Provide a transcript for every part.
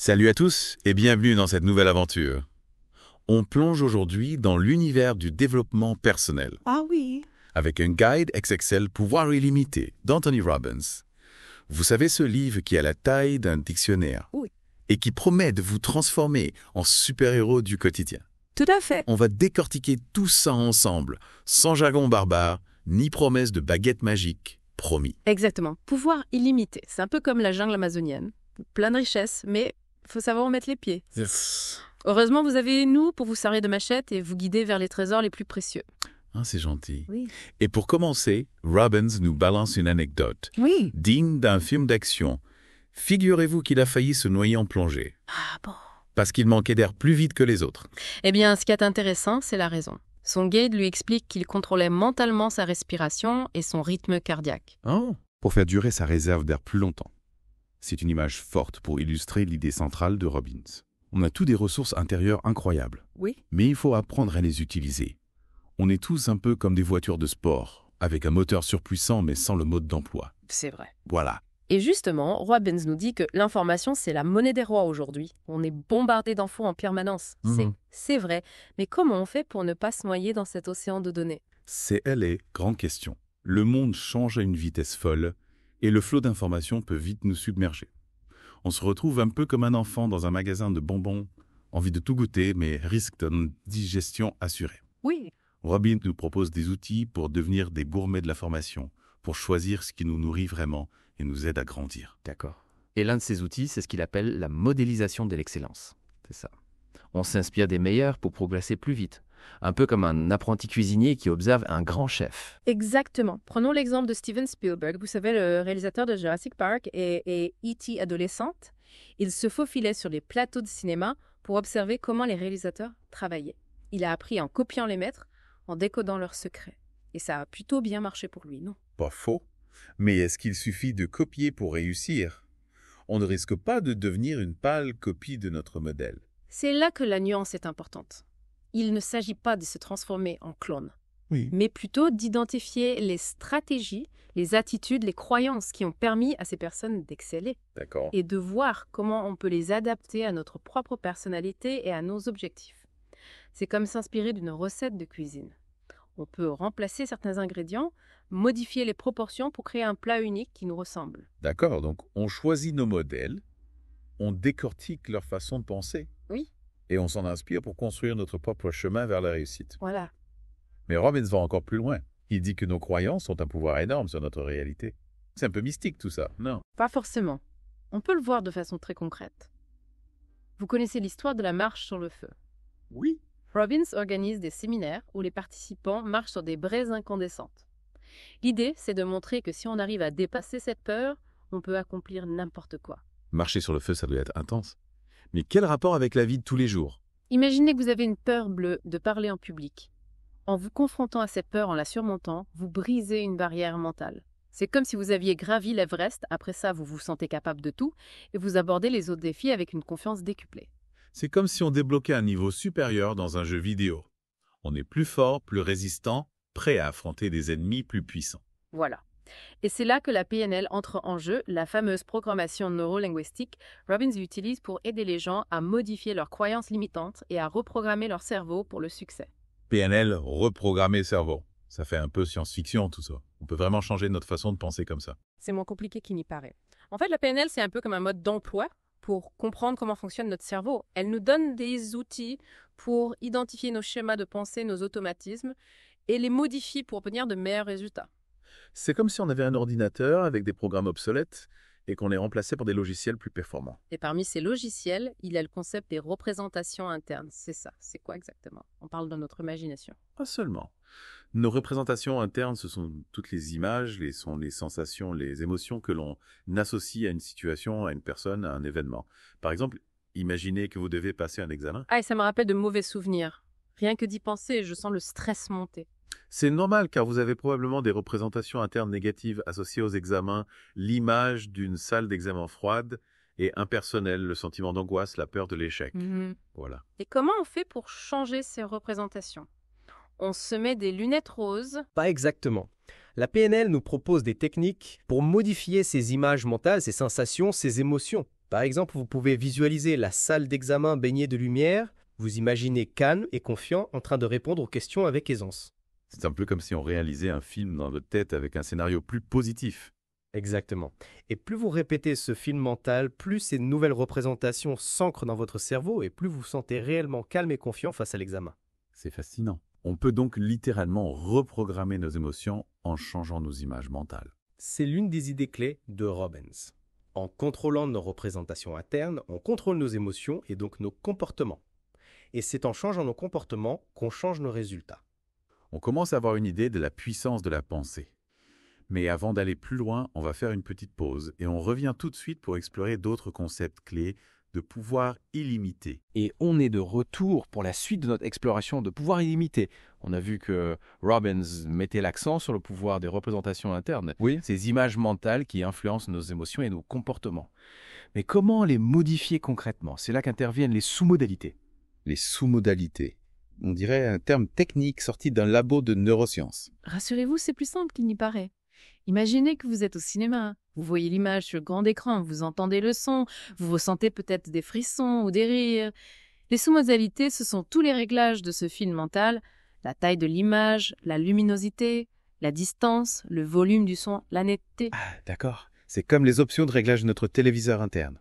Salut à tous et bienvenue dans cette nouvelle aventure. On plonge aujourd'hui dans l'univers du développement personnel Ah oui. avec un guide XXL Pouvoir illimité d'Anthony Robbins. Vous savez ce livre qui a la taille d'un dictionnaire Oui. et qui promet de vous transformer en super-héros du quotidien. Tout à fait. On va décortiquer tout ça ensemble, sans jargon barbare, ni promesse de baguette magique, promis. Exactement. Pouvoir illimité. C'est un peu comme la jungle amazonienne. Plein de richesses, mais faut savoir où mettre les pieds. Heureusement, vous avez nous pour vous servir de machette et vous guider vers les trésors les plus précieux. Ah, c'est gentil. Oui. Et pour commencer, Robbins nous balance une anecdote, Oui. digne d'un film d'action. Figurez-vous qu'il a failli se noyer en plongée, Ah bon. parce qu'il manquait d'air plus vite que les autres. Eh bien, ce qui est intéressant, c'est la raison. Son guide lui explique qu'il contrôlait mentalement sa respiration et son rythme cardiaque. Oh. Pour faire durer sa réserve d'air plus longtemps. C'est une image forte pour illustrer l'idée centrale de Robbins. On a tous des ressources intérieures incroyables, Oui. mais il faut apprendre à les utiliser. On est tous un peu comme des voitures de sport, avec un moteur surpuissant mais sans le mode d'emploi. C'est vrai. Voilà. Et justement, Robbins nous dit que l'information, c'est la monnaie des rois aujourd'hui. On est bombardé d'infos en permanence. C'est vrai. Mais comment on fait pour ne pas se noyer dans cet océan de données? C'est elle est grande question. Le monde change à une vitesse folle, et le flot d'informations peut vite nous submerger. On se retrouve un peu comme un enfant dans un magasin de bonbons, envie de tout goûter, mais risque d'une digestion assurée. Oui. Robbins nous propose des outils pour devenir des gourmets de l'information, pour choisir ce qui nous nourrit vraiment et nous aide à grandir. D'accord. Et l'un de ces outils, c'est ce qu'il appelle la modélisation de l'excellence. C'est ça. On s'inspire des meilleurs pour progresser plus vite. Un peu comme un apprenti cuisinier qui observe un grand chef. Exactement. Prenons l'exemple de Steven Spielberg, vous savez, le réalisateur de Jurassic Park et E.T. adolescente. Il se faufilait sur les plateaux de cinéma pour observer comment les réalisateurs travaillaient. Il a appris en copiant les maîtres, en décodant leurs secrets. Et ça a plutôt bien marché pour lui, non? Pas faux. Mais est-ce qu'il suffit de copier pour réussir? On ne risque pas de devenir une pâle copie de notre modèle. C'est là que la nuance est importante. Il ne s'agit pas de se transformer en clone, Oui. mais plutôt d'identifier les stratégies, les attitudes, les croyances qui ont permis à ces personnes d'exceller D'accord. et de voir comment on peut les adapter à notre propre personnalité et à nos objectifs. C'est comme s'inspirer d'une recette de cuisine. On peut remplacer certains ingrédients, modifier les proportions pour créer un plat unique qui nous ressemble. D'accord, donc on choisit nos modèles, on décortique leur façon de penser. Oui. Et on s'en inspire pour construire notre propre chemin vers la réussite. Voilà. Mais Robbins va encore plus loin. Il dit que nos croyances ont un pouvoir énorme sur notre réalité. C'est un peu mystique tout ça, non? Pas forcément. On peut le voir de façon très concrète. Vous connaissez l'histoire de la marche sur le feu. Oui. Robbins organise des séminaires où les participants marchent sur des braises incandescentes. L'idée, c'est de montrer que si on arrive à dépasser cette peur, on peut accomplir n'importe quoi. Marcher sur le feu, ça doit être intense. Mais quel rapport avec la vie de tous les jours? Imaginez que vous avez une peur bleue de parler en public. En vous confrontant à cette peur, en la surmontant, vous brisez une barrière mentale. C'est comme si vous aviez gravi l'Everest, après ça vous vous sentez capable de tout, et vous abordez les autres défis avec une confiance décuplée. C'est comme si on débloquait un niveau supérieur dans un jeu vidéo. On est plus fort, plus résistant, prêt à affronter des ennemis plus puissants. Voilà. Et c'est là que la PNL entre en jeu, la fameuse programmation neurolinguistique. Robbins l'utilise pour aider les gens à modifier leurs croyances limitantes et à reprogrammer leur cerveau pour le succès. PNL, reprogrammer le cerveau. Ça fait un peu science-fiction tout ça. On peut vraiment changer notre façon de penser comme ça. C'est moins compliqué qu'il n'y paraît. En fait, la PNL, c'est un peu comme un mode d'emploi pour comprendre comment fonctionne notre cerveau. Elle nous donne des outils pour identifier nos schémas de pensée, nos automatismes, et les modifier pour obtenir de meilleurs résultats. C'est comme si on avait un ordinateur avec des programmes obsolètes et qu'on les remplaçait par des logiciels plus performants. Et parmi ces logiciels, il y a le concept des représentations internes. C'est ça. C'est quoi exactement? On parle de notre imagination. Pas seulement. Nos représentations internes, ce sont toutes les images, sont les sensations, les émotions que l'on associe à une situation, à une personne, à un événement. Par exemple, imaginez que vous devez passer un examen. Ah, et ça me rappelle de mauvais souvenirs. Rien que d'y penser, je sens le stress monter. C'est normal car vous avez probablement des représentations internes négatives associées aux examens, l'image d'une salle d'examen froide et impersonnelle, le sentiment d'angoisse, la peur de l'échec. Voilà. Et comment on fait pour changer ces représentations? On se met des lunettes roses. Pas exactement. La PNL nous propose des techniques pour modifier ces images mentales, ces sensations, ces émotions. Par exemple, vous pouvez visualiser la salle d'examen baignée de lumière, vous imaginez calme et confiant en train de répondre aux questions avec aisance. C'est un peu comme si on réalisait un film dans votre tête avec un scénario plus positif. Exactement. Et plus vous répétez ce film mental, plus ces nouvelles représentations s'ancrent dans votre cerveau et plus vous vous sentez réellement calme et confiant face à l'examen. C'est fascinant. On peut donc littéralement reprogrammer nos émotions en changeant nos images mentales. C'est l'une des idées clés de Robbins. En contrôlant nos représentations internes, on contrôle nos émotions et donc nos comportements. Et c'est en changeant nos comportements qu'on change nos résultats. On commence à avoir une idée de la puissance de la pensée. Mais avant d'aller plus loin, on va faire une petite pause et on revient tout de suite pour explorer d'autres concepts clés de pouvoir illimité. Et on est de retour pour la suite de notre exploration de pouvoir illimité. On a vu que Robbins mettait l'accent sur le pouvoir des représentations internes, Oui. ces images mentales qui influencent nos émotions et nos comportements. Mais comment les modifier concrètement? C'est là qu'interviennent les sous-modalités. Les sous-modalités. On dirait un terme technique sorti d'un labo de neurosciences. Rassurez-vous, c'est plus simple qu'il n'y paraît. Imaginez que vous êtes au cinéma, vous voyez l'image sur le grand écran, vous entendez le son, vous ressentez peut-être des frissons ou des rires. Les sous-modalités, ce sont tous les réglages de ce film mental, la taille de l'image, la luminosité, la distance, le volume du son, la netteté. Ah, d'accord. C'est comme les options de réglage de notre téléviseur interne.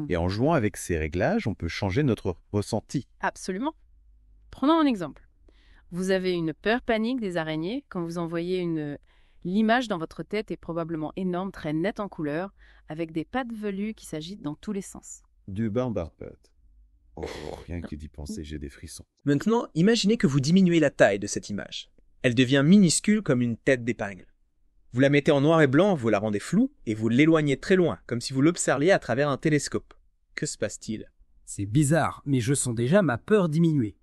Et en jouant avec ces réglages, on peut changer notre ressenti. Absolument. Prenons un exemple. Vous avez une peur panique des araignées quand vous envoyez l'image dans votre tête est probablement énorme, très nette en couleur, avec des pattes velues qui s'agitent dans tous les sens. Du barbapod. Oh, rien que d'y penser, j'ai des frissons. Maintenant, imaginez que vous diminuez la taille de cette image. Elle devient minuscule comme une tête d'épingle. Vous la mettez en noir et blanc, vous la rendez floue, et vous l'éloignez très loin, comme si vous l'observiez à travers un télescope. Que se passe-t-il? C'est bizarre, mais je sens déjà ma peur diminuer.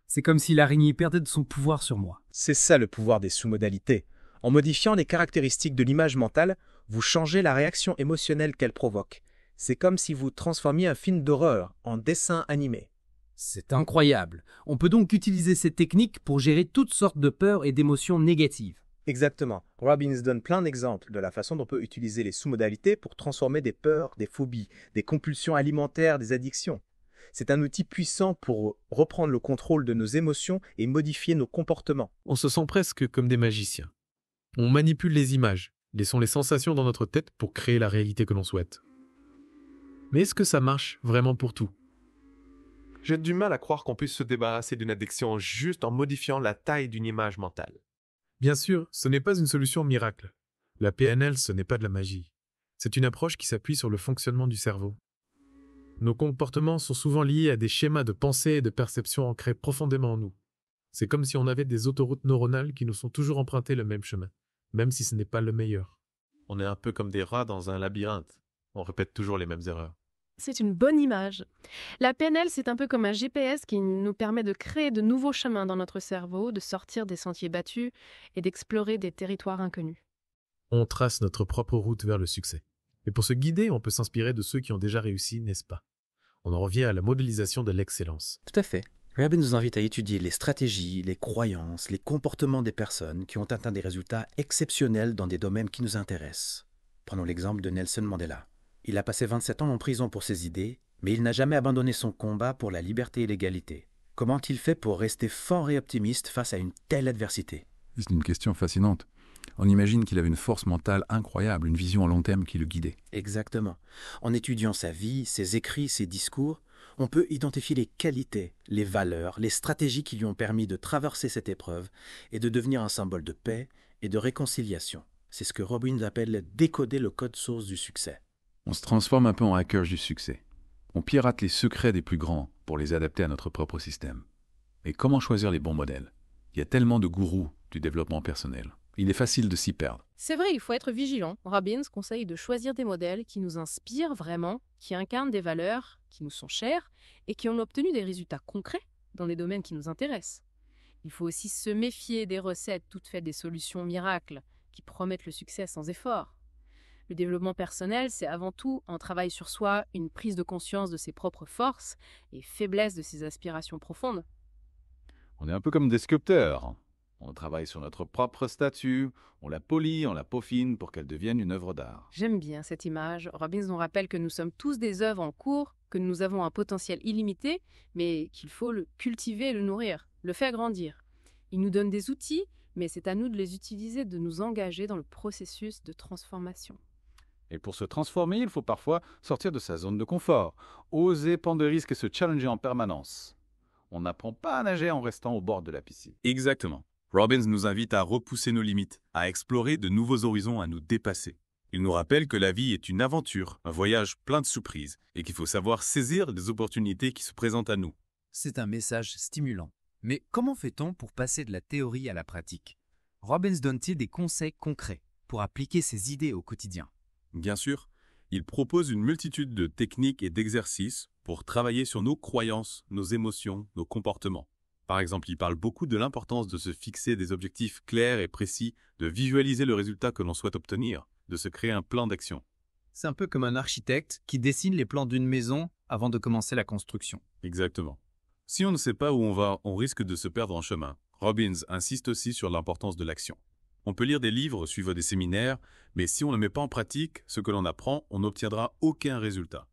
C'est comme si l'araignée perdait de son pouvoir sur moi. C'est ça le pouvoir des sous-modalités. En modifiant les caractéristiques de l'image mentale, vous changez la réaction émotionnelle qu'elle provoque. C'est comme si vous transformiez un film d'horreur en dessin animé. C'est incroyable. On peut donc utiliser cette technique pour gérer toutes sortes de peurs et d'émotions négatives. Exactement. Robbins donne plein d'exemples de la façon dont on peut utiliser les sous-modalités pour transformer des peurs, des phobies, des compulsions alimentaires, des addictions. C'est un outil puissant pour reprendre le contrôle de nos émotions et modifier nos comportements. On se sent presque comme des magiciens. On manipule les images, laissons les sensations dans notre tête pour créer la réalité que l'on souhaite. Mais est-ce que ça marche vraiment pour tout? J'ai du mal à croire qu'on puisse se débarrasser d'une addiction juste en modifiant la taille d'une image mentale. Bien sûr, ce n'est pas une solution miracle. La PNL, ce n'est pas de la magie. C'est une approche qui s'appuie sur le fonctionnement du cerveau. Nos comportements sont souvent liés à des schémas de pensée et de perception ancrés profondément en nous. C'est comme si on avait des autoroutes neuronales qui nous sont toujours empruntées le même chemin, même si ce n'est pas le meilleur. On est un peu comme des rats dans un labyrinthe. On répète toujours les mêmes erreurs. C'est une bonne image. La PNL, c'est un peu comme un GPS qui nous permet de créer de nouveaux chemins dans notre cerveau, de sortir des sentiers battus et d'explorer des territoires inconnus. On trace notre propre route vers le succès. Mais pour se guider, on peut s'inspirer de ceux qui ont déjà réussi, n'est-ce pas? On en revient à la modélisation de l'excellence. Tout à fait. Robbins nous invite à étudier les stratégies, les croyances, les comportements des personnes qui ont atteint des résultats exceptionnels dans des domaines qui nous intéressent. Prenons l'exemple de Nelson Mandela. Il a passé 27 ans en prison pour ses idées, mais il n'a jamais abandonné son combat pour la liberté et l'égalité. Comment a-t-il fait pour rester fort et optimiste face à une telle adversité? C'est une question fascinante. On imagine qu'il avait une force mentale incroyable, une vision à long terme qui le guidait. Exactement. En étudiant sa vie, ses écrits, ses discours, on peut identifier les qualités, les valeurs, les stratégies qui lui ont permis de traverser cette épreuve et de devenir un symbole de paix et de réconciliation. C'est ce que Robbins appelle décoder le code source du succès. On se transforme un peu en hackers du succès. On pirate les secrets des plus grands pour les adapter à notre propre système. Et comment choisir les bons modèles? Il y a tellement de gourous du développement personnel. Il est facile de s'y perdre. C'est vrai, il faut être vigilant. Robbins conseille de choisir des modèles qui nous inspirent vraiment, qui incarnent des valeurs qui nous sont chères et qui ont obtenu des résultats concrets dans les domaines qui nous intéressent. Il faut aussi se méfier des recettes toutes faites des solutions miracles qui promettent le succès sans effort. Le développement personnel, c'est avant tout un travail sur soi, une prise de conscience de ses propres forces et faiblesses de ses aspirations profondes. On est un peu comme des sculpteurs. On travaille sur notre propre statue, on la polit, on la peaufine pour qu'elle devienne une œuvre d'art. J'aime bien cette image. Robbins nous rappelle que nous sommes tous des œuvres en cours, que nous avons un potentiel illimité, mais qu'il faut le cultiver et le nourrir, le faire grandir. Il nous donne des outils, mais c'est à nous de les utiliser, de nous engager dans le processus de transformation. Et pour se transformer, il faut parfois sortir de sa zone de confort, oser prendre des risques et se challenger en permanence. On n'apprend pas à nager en restant au bord de la piscine. Exactement. Robbins nous invite à repousser nos limites, à explorer de nouveaux horizons, à nous dépasser. Il nous rappelle que la vie est une aventure, un voyage plein de surprises, et qu'il faut savoir saisir les opportunités qui se présentent à nous. C'est un message stimulant. Mais comment fait-on pour passer de la théorie à la pratique? Robbins donne-t-il des conseils concrets pour appliquer ses idées au quotidien? Bien sûr, il propose une multitude de techniques et d'exercices pour travailler sur nos croyances, nos émotions, nos comportements. Par exemple, il parle beaucoup de l'importance de se fixer des objectifs clairs et précis, de visualiser le résultat que l'on souhaite obtenir, de se créer un plan d'action. C'est un peu comme un architecte qui dessine les plans d'une maison avant de commencer la construction. Exactement. Si on ne sait pas où on va, on risque de se perdre en chemin. Robbins insiste aussi sur l'importance de l'action. On peut lire des livres, suivre des séminaires, mais si on ne met pas en pratique ce que l'on apprend, on n'obtiendra aucun résultat.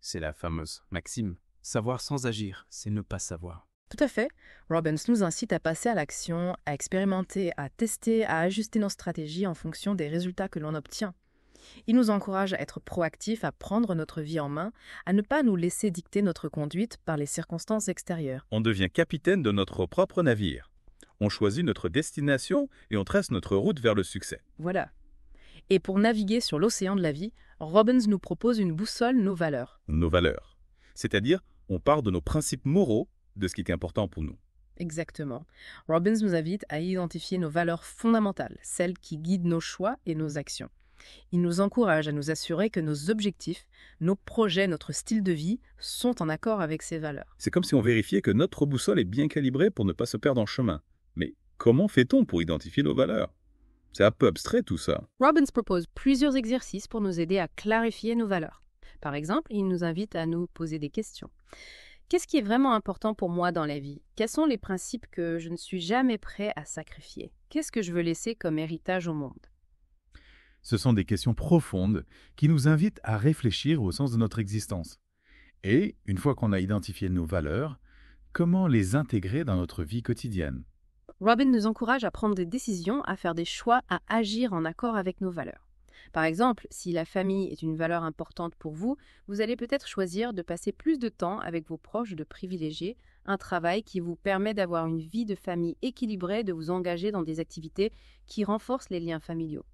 C'est la fameuse maxime. Savoir sans agir, c'est ne pas savoir. Tout à fait. Robbins nous incite à passer à l'action, à expérimenter, à tester, à ajuster nos stratégies en fonction des résultats que l'on obtient. Il nous encourage à être proactifs, à prendre notre vie en main, à ne pas nous laisser dicter notre conduite par les circonstances extérieures. On devient capitaine de notre propre navire. On choisit notre destination et on trace notre route vers le succès. Voilà. Et pour naviguer sur l'océan de la vie, Robbins nous propose une boussole, nos valeurs. Nos valeurs. C'est-à-dire, on part de nos principes moraux, de ce qui est important pour nous. Exactement. Robbins nous invite à identifier nos valeurs fondamentales, celles qui guident nos choix et nos actions. Il nous encourage à nous assurer que nos objectifs, nos projets, notre style de vie sont en accord avec ces valeurs. C'est comme si on vérifiait que notre boussole est bien calibrée pour ne pas se perdre en chemin. Mais comment fait-on pour identifier nos valeurs? C'est un peu abstrait tout ça. Robbins propose plusieurs exercices pour nous aider à clarifier nos valeurs. Par exemple, il nous invite à nous poser des questions. Qu'est-ce qui est vraiment important pour moi dans la vie? Quels sont les principes que je ne suis jamais prêt à sacrifier? Qu'est-ce que je veux laisser comme héritage au monde? Ce sont des questions profondes qui nous invitent à réfléchir au sens de notre existence. Et, une fois qu'on a identifié nos valeurs, comment les intégrer dans notre vie quotidienne? Robbins nous encourage à prendre des décisions, à faire des choix, à agir en accord avec nos valeurs. Par exemple, si la famille est une valeur importante pour vous, vous allez peut-être choisir de passer plus de temps avec vos proches, de privilégier un travail qui vous permet d'avoir une vie de famille équilibrée, de vous engager dans des activités qui renforcent les liens familiaux.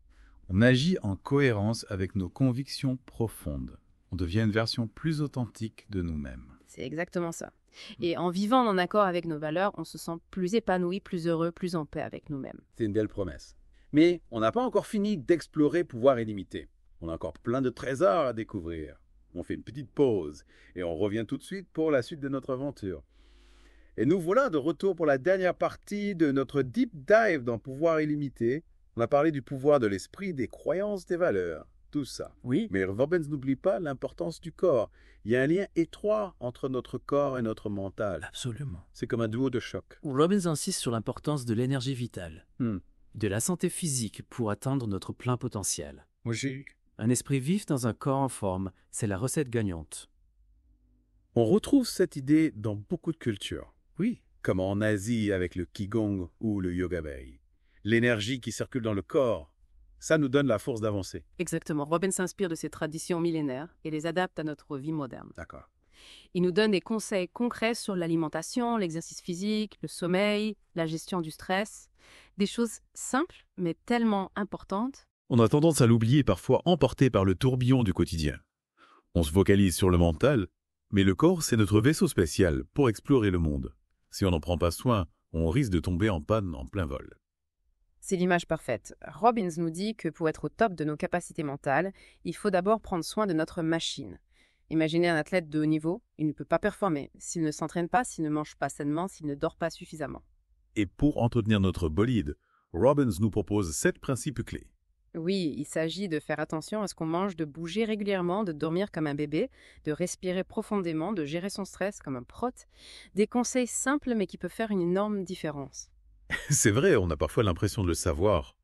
On agit en cohérence avec nos convictions profondes. On devient une version plus authentique de nous-mêmes. C'est exactement ça. Et en vivant en accord avec nos valeurs, on se sent plus épanoui, plus heureux, plus en paix avec nous-mêmes. C'est une belle promesse. Mais on n'a pas encore fini d'explorer pouvoir illimité. On a encore plein de trésors à découvrir. On fait une petite pause et on revient tout de suite pour la suite de notre aventure. Et nous voilà de retour pour la dernière partie de notre deep dive dans pouvoir illimité. On a parlé du pouvoir de l'esprit, des croyances, des valeurs, tout ça. Oui. Mais Robbins n'oublie pas l'importance du corps. Il y a un lien étroit entre notre corps et notre mental. Absolument. C'est comme un duo de choc. Robbins insiste sur l'importance de l'énergie vitale, de la santé physique pour atteindre notre plein potentiel. Un esprit vif dans un corps en forme, c'est la recette gagnante. On retrouve cette idée dans beaucoup de cultures. Oui. Comme en Asie avec le Qigong ou le Yoga Bei. L'énergie qui circule dans le corps, ça nous donne la force d'avancer. Exactement. Robbins s'inspire de ces traditions millénaires et les adapte à notre vie moderne. D'accord. Il nous donne des conseils concrets sur l'alimentation, l'exercice physique, le sommeil, la gestion du stress. Des choses simples, mais tellement importantes. On a tendance à l'oublier, parfois emporté par le tourbillon du quotidien. On se focalise sur le mental, mais le corps, c'est notre vaisseau spécial pour explorer le monde. Si on n'en prend pas soin, on risque de tomber en panne en plein vol. C'est l'image parfaite. Robbins nous dit que pour être au top de nos capacités mentales, il faut d'abord prendre soin de notre machine. Imaginez un athlète de haut niveau, il ne peut pas performer s'il ne s'entraîne pas, s'il ne mange pas sainement, s'il ne dort pas suffisamment. Et pour entretenir notre bolide, Robbins nous propose 7 principes clés. Oui, il s'agit de faire attention à ce qu'on mange, de bouger régulièrement, de dormir comme un bébé, de respirer profondément, de gérer son stress comme un prote. Des conseils simples mais qui peuvent faire une énorme différence. C'est vrai, on a parfois l'impression de le savoir.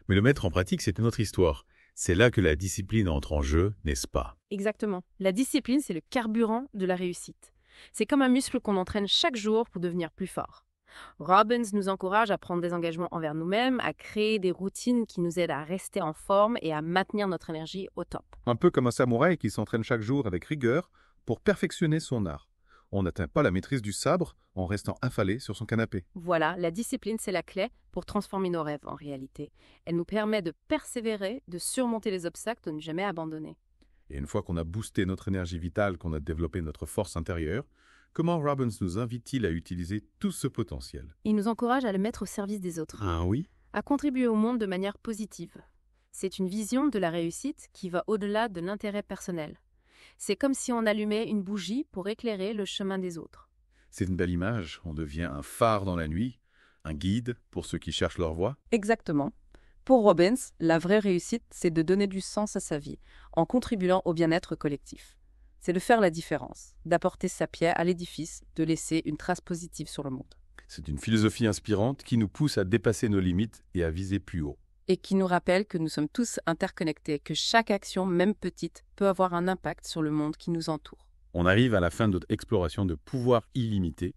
Mais le mettre en pratique, c'est une autre histoire. C'est là que la discipline entre en jeu, n'est-ce pas? Exactement. La discipline, c'est le carburant de la réussite. C'est comme un muscle qu'on entraîne chaque jour pour devenir plus fort. Robbins nous encourage à prendre des engagements envers nous-mêmes, à créer des routines qui nous aident à rester en forme et à maintenir notre énergie au top. Un peu comme un samouraï qui s'entraîne chaque jour avec rigueur pour perfectionner son art. On n'atteint pas la maîtrise du sabre en restant affalé sur son canapé. Voilà, la discipline, c'est la clé pour transformer nos rêves en réalité. Elle nous permet de persévérer, de surmonter les obstacles, de ne jamais abandonner. Et une fois qu'on a boosté notre énergie vitale, qu'on a développé notre force intérieure, comment Robbins nous invite-t-il à utiliser tout ce potentiel? Il nous encourage à le mettre au service des autres, Ah oui? à contribuer au monde de manière positive. C'est une vision de la réussite qui va au-delà de l'intérêt personnel. C'est comme si on allumait une bougie pour éclairer le chemin des autres. C'est une belle image. On devient un phare dans la nuit, un guide pour ceux qui cherchent leur voie. Exactement. Pour Robbins, la vraie réussite, c'est de donner du sens à sa vie, en contribuant au bien-être collectif. C'est de faire la différence, d'apporter sa pierre à l'édifice, de laisser une trace positive sur le monde. C'est une philosophie inspirante qui nous pousse à dépasser nos limites et à viser plus haut. Et qui nous rappelle que nous sommes tous interconnectés, que chaque action, même petite, peut avoir un impact sur le monde qui nous entoure. On arrive à la fin de notre exploration de pouvoir illimité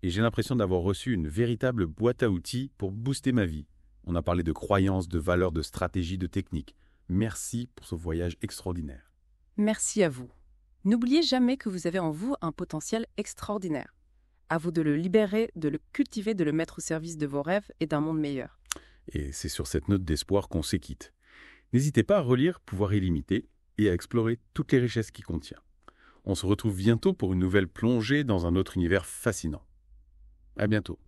et j'ai l'impression d'avoir reçu une véritable boîte à outils pour booster ma vie. On a parlé de croyances, de valeurs, de stratégies, de techniques. Merci pour ce voyage extraordinaire. Merci à vous. N'oubliez jamais que vous avez en vous un potentiel extraordinaire. À vous de le libérer, de le cultiver, de le mettre au service de vos rêves et d'un monde meilleur. Et c'est sur cette note d'espoir qu'on se quitte. N'hésitez pas à relire Pouvoir illimité et à explorer toutes les richesses qu'il contient. On se retrouve bientôt pour une nouvelle plongée dans un autre univers fascinant. À bientôt.